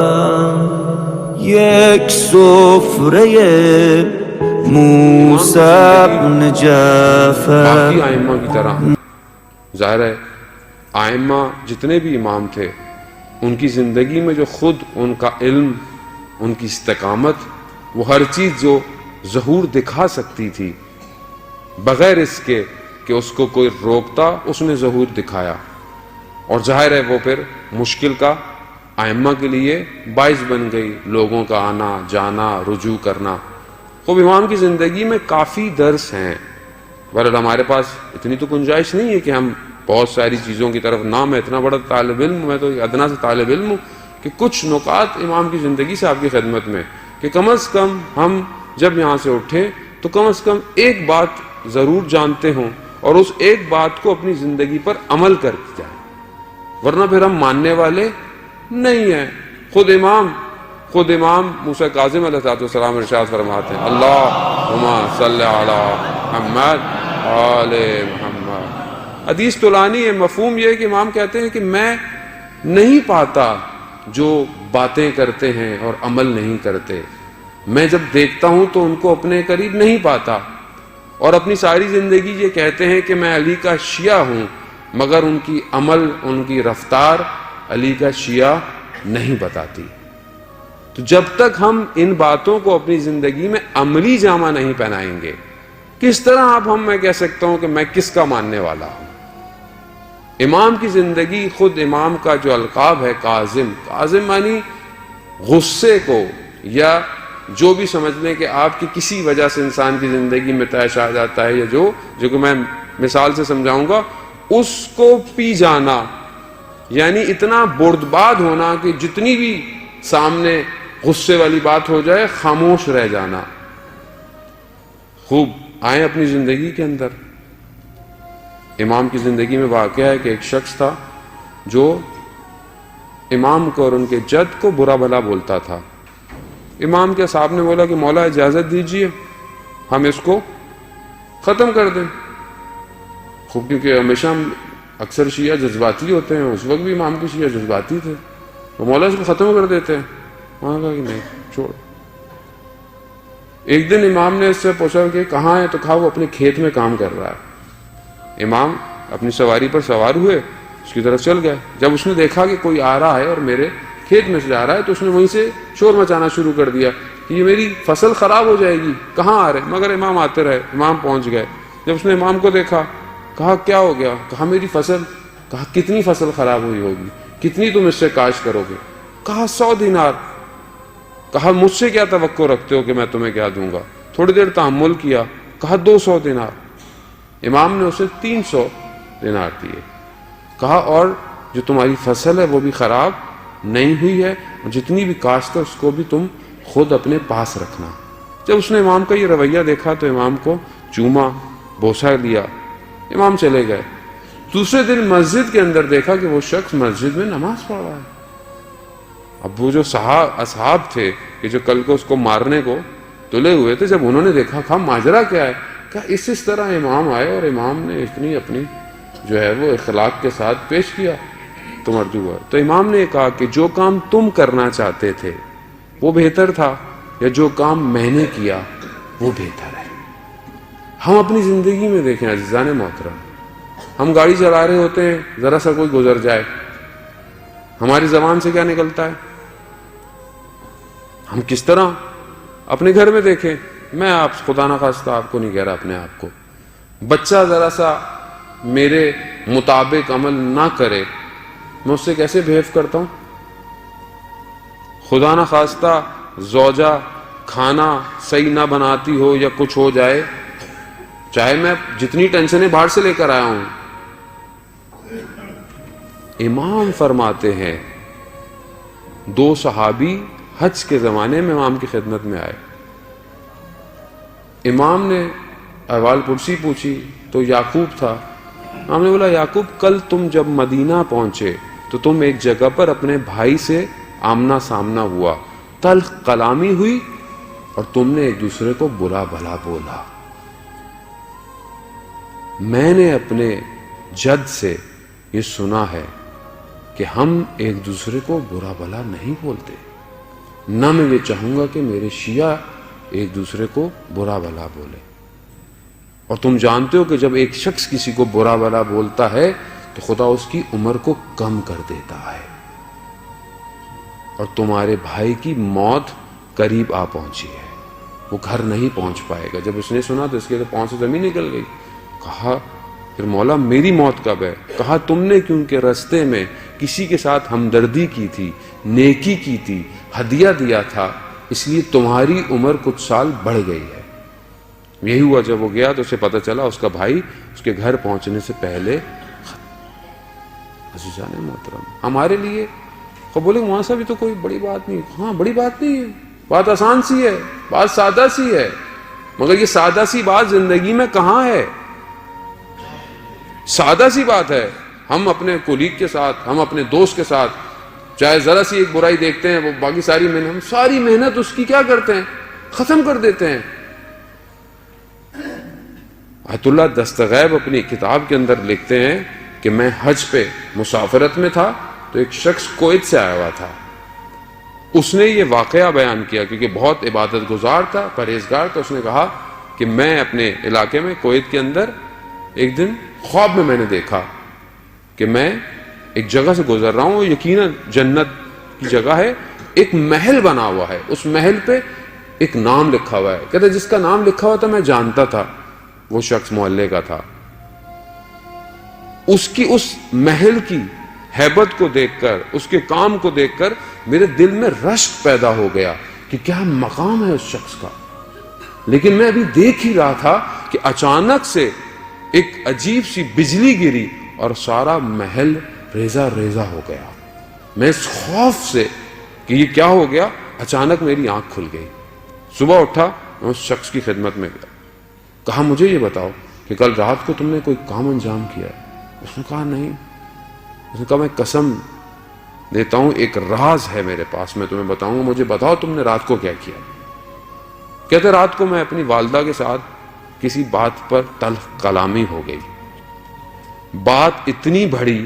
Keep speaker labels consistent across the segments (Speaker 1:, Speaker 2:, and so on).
Speaker 1: یک سفره موسی بن جعفر.
Speaker 2: باقی ائمہ کی طرح ظاہر ہے ائمہ جتنے بھی امام تھے ان کی زندگی میں جو خود ان کا علم، ان کی استقامت، وہ ہر چیز جو ظہور دکھا سکتی تھی بغیر اس کے کہ اس کو کوئی روکتا، اس نے ظہور دکھایا. اور ظاہر ہے وہ پھر مشکل کا ائمہ کے لیے باعث بن گئی، لوگوں کا آنا جانا رجوع کرنا. خوب امام کی زندگی میں کافی درس ہیں، بہرحال ہمارے پاس اتنی تو گنجائش نہیں ہے کہ ہم بہت ساری چیزوں کی طرف، نہ میں اتنا بڑا طالب علم، میں تو ادنا سے طالب علم ہوں، کہ کچھ نکات امام کی زندگی سے آپ کی خدمت میں، کہ کم از کم ہم جب یہاں سے اٹھیں تو کم از کم ایک بات ضرور جانتے ہوں اور اس ایک بات کو اپنی زندگی پر عمل کر جائیں، ورنہ پھر ہم ماننے والے نہیں ہیں. خود امام موسیٰ کاظم علیہ السلام ارشاد فرماتے ہیں اللہم صلی علی محمد آل محمد. حدیث طولانی ہے، مفہوم یہ ہے کہ امام کہتے ہیں کہ میں نہیں پاتا جو باتیں کرتے ہیں اور عمل نہیں کرتے، میں جب دیکھتا ہوں تو ان کو اپنے قریب نہیں پاتا، اور اپنی ساری زندگی یہ کہتے ہیں کہ میں علی کا شیعہ ہوں، مگر ان کی عمل، ان کی رفتار علی کا شیعہ نہیں بتاتی. تو جب تک ہم ان باتوں کو اپنی زندگی میں عملی جامہ نہیں پہنائیں گے، کس طرح میں کہہ سکتا ہوں کہ میں کس کا ماننے والا ہوں. امام کی زندگی، خود امام کا جو القاب ہے کاظم معنی غصے کو، یا جو بھی سمجھ لیں کہ آپ کی کسی وجہ سے انسان کی زندگی میں طیش آ جاتا ہے، یا جو کہ میں مثال سے سمجھاؤں گا، اس کو پی جانا، یعنی اتنا بردباد ہونا کہ جتنی بھی سامنے غصے والی بات ہو جائے خاموش رہ جانا. خوب آئیں اپنی زندگی کے اندر. امام کی زندگی میں واقعہ ہے کہ ایک شخص تھا جو امام کو اور ان کے جد کو برا بھلا بولتا تھا. امام کے صاحب نے بولا کہ مولا اجازت دیجئے ہم اس کو ختم کر دیں. خوب کیونکہ ہمیشہ ہم اکثر شیعہ جذباتی ہوتے ہیں، اس وقت بھی امام کے شیعہ جذباتی تھے، تو مولا اس کو ختم کر دیتے ہیں. وہاں کہا کہ نہیں چھوڑ. ایک دن امام نے اس سے پوچھا کہ کہاں ہے، تو کہا وہ اپنے کھیت میں کام کر رہا ہے. امام اپنی سواری پر سوار ہوئے، اس کی طرف چل گئے. جب اس نے دیکھا کہ کوئی آ رہا ہے اور میرے کھیت میں سے جا رہا ہے، تو اس نے وہیں سے شور مچانا شروع کر دیا کہ یہ میری فصل خراب ہو جائے گی، کہاں آ رہے. مگر امام آتے رہے. امام پہنچ گئے. جب اس نے امام کو دیکھا، کہا کیا ہو گیا؟ کہا میری فصل. کہا کتنی فصل خراب ہوئی ہوگی، کتنی تم اس سے کاشت کرو گے؟ کہا 100 دینار. کہا مجھ سے کیا توقع رکھتے ہو کہ میں تمہیں کیا دوں گا؟ تھوڑی دیر تحمل کیا. کہا 200 دینار. امام نے اسے 300 دینار دیے. کہا اور جو تمہاری فصل ہے وہ بھی خراب نہیں ہوئی ہے، جتنی بھی کاشت ہے اس کو بھی تم خود اپنے پاس رکھنا. جب اس نے امام کا یہ رویہ دیکھا تو امام کو چوما، بوسہ لیا. امام چلے گئے. دوسرے دن مسجد کے اندر دیکھا کہ وہ شخص مسجد میں نماز پڑھ رہا ہے. اب وہ جو اصحاب تھے کہ جو کل کو اس کو مارنے کو تلے ہوئے تھے، جب انہوں نے دیکھا کہا ماجرا کیا ہے؟ کہا اس طرح امام آئے اور امام نے اتنی اپنی جو ہے وہ اخلاق کے ساتھ پیش کیا تو مردو ہوا. تو امام نے کہا کہ جو کام تم کرنا چاہتے تھے وہ بہتر تھا، یا جو کام میں نے کیا وہ بہتر ہے. ہم اپنی زندگی میں دیکھیں عزیزان محترم، ہم گاڑی چلا رہے ہوتے ہیں، ذرا سا کوئی گزر جائے، ہماری زبان سے کیا نکلتا ہے؟ ہم کس طرح اپنے گھر میں دیکھیں، میں آپ خدا نخواستہ آپ کو نہیں کہہ رہا، اپنے آپ کو، بچہ ذرا سا میرے مطابق عمل نہ کرے، میں اس سے کیسے بہیو کرتا ہوں؟ خدا نخواستہ زوجہ کھانا صحیح نہ بناتی ہو یا کچھ ہو جائے، چاہے میں جتنی ٹینشنیں باہر سے لے کر آیا ہوں. امام فرماتے ہیں 2 صحابی حج کے زمانے میں امام کی خدمت میں آئے. امام نے احوال پرسی پوچھی تو یعقوب تھا. امام نے بولا یعقوب کل تم جب مدینہ پہنچے تو تم ایک جگہ پر اپنے بھائی سے آمنا سامنا ہوا، تلخ کلامی ہوئی اور تم نے ایک دوسرے کو برا بھلا بولا. میں نے اپنے جد سے یہ سنا ہے کہ ہم ایک دوسرے کو برا بھلا نہیں بولتے. نہ میں یہ چاہوں گا کہ میرے شیعہ ایک دوسرے کو برا بھلا بولے. اور تم جانتے ہو کہ جب ایک شخص کسی کو برا بھلا بولتا ہے تو خدا اس کی عمر کو کم کر دیتا ہے. اور تمہارے بھائی کی موت قریب آ پہنچی ہے, وہ گھر نہیں پہنچ پائے گا. جب اس نے سنا تو اس کے پاؤں سے زمین نکل گئی. کہا پھر مولا میری موت کب ہے؟ کہا تم نے کیونکہ رستے میں کسی کے ساتھ ہمدردی کی تھی, نیکی کی تھی, ہدیہ دیا تھا, اس لیے تمہاری عمر کچھ سال بڑھ گئی ہے. یہی ہوا جب وہ گیا تو اسے پتہ چلا اس کا بھائی اس کے گھر پہنچنے سے پہلے. عزیزان محترم, ہمارے لیے وہ بولے وہاں سے بھی تو کوئی بڑی بات نہیں. ہاں بڑی بات نہیں ہے, بات آسان سی ہے, بات سادہ سی ہے, مگر یہ سادہ سی بات زندگی میں کہاں ہے؟ سادہ سی بات ہے. ہم اپنے کولیگ کے ساتھ, ہم اپنے دوست کے ساتھ چاہے ذرا سی ایک برائی دیکھتے ہیں, وہ باقی ساری محنت اس کی کیا کرتے ہیں؟ ختم کر دیتے ہیں. آیت اللہ دستغیب اپنی کتاب کے اندر لکھتے ہیں کہ میں حج پہ مسافرت میں تھا تو ایک شخص کویت سے آیا ہوا تھا. اس نے یہ واقعہ بیان کیا کیونکہ بہت عبادت گزار تھا, پرہیزگار. تو اس نے کہا کہ میں اپنے علاقے میں کویت کے اندر ایک دن خواب میں نے دیکھا کہ میں ایک جگہ سے گزر رہا ہوں, یقیناً جنت کی جگہ ہے, ایک محل بنا ہوا ہے, اس محل پہ ایک نام لکھا ہوا ہے. کہتے جس کا نام لکھا ہوا تھا میں جانتا تھا, وہ شخص محلے کا تھا. اس کی اس محل کی ہیبت کو دیکھ کر, اس کے کام کو دیکھ کر میرے دل میں رشک پیدا ہو گیا کہ کیا مقام ہے اس شخص کا. لیکن میں ابھی دیکھ ہی رہا تھا کہ اچانک سے ایک عجیب سی بجلی گری اور سارا محل ریزہ ریزہ ہو گیا. میں اس خوف سے کہ یہ کیا ہو گیا, اچانک میری آنکھ کھل گئی. صبح اٹھا, میں اس شخص کی خدمت میں گیا. کہا مجھے یہ بتاؤ کہ کل رات کو تم نے کوئی کام انجام کیا ہے؟ اس نے کہا نہیں. اس نے کہا میں قسم دیتا ہوں ایک راز ہے میرے پاس, میں تمہیں بتاؤں گا, مجھے بتاؤ تم نے رات کو کیا کیا. کہتے رات کو میں اپنی والدہ کے ساتھ کسی بات پر تلخ کلامی ہو گئی. بات اتنی بڑی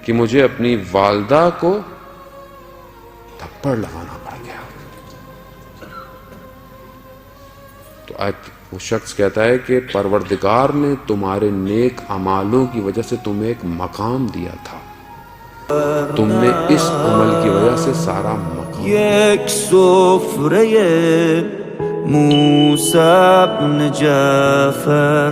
Speaker 2: کہ مجھے اپنی والدہ کو تھپڑ لگانا پڑ گیا. تو وہ شخص کہتا ہے کہ پروردگار نے تمہارے نیک اعمالوں کی وجہ سے تمہیں ایک مقام دیا تھا, تم نے اس عمل کی وجہ سے سارا مقام.
Speaker 1: یک سفره موسی بن جعفر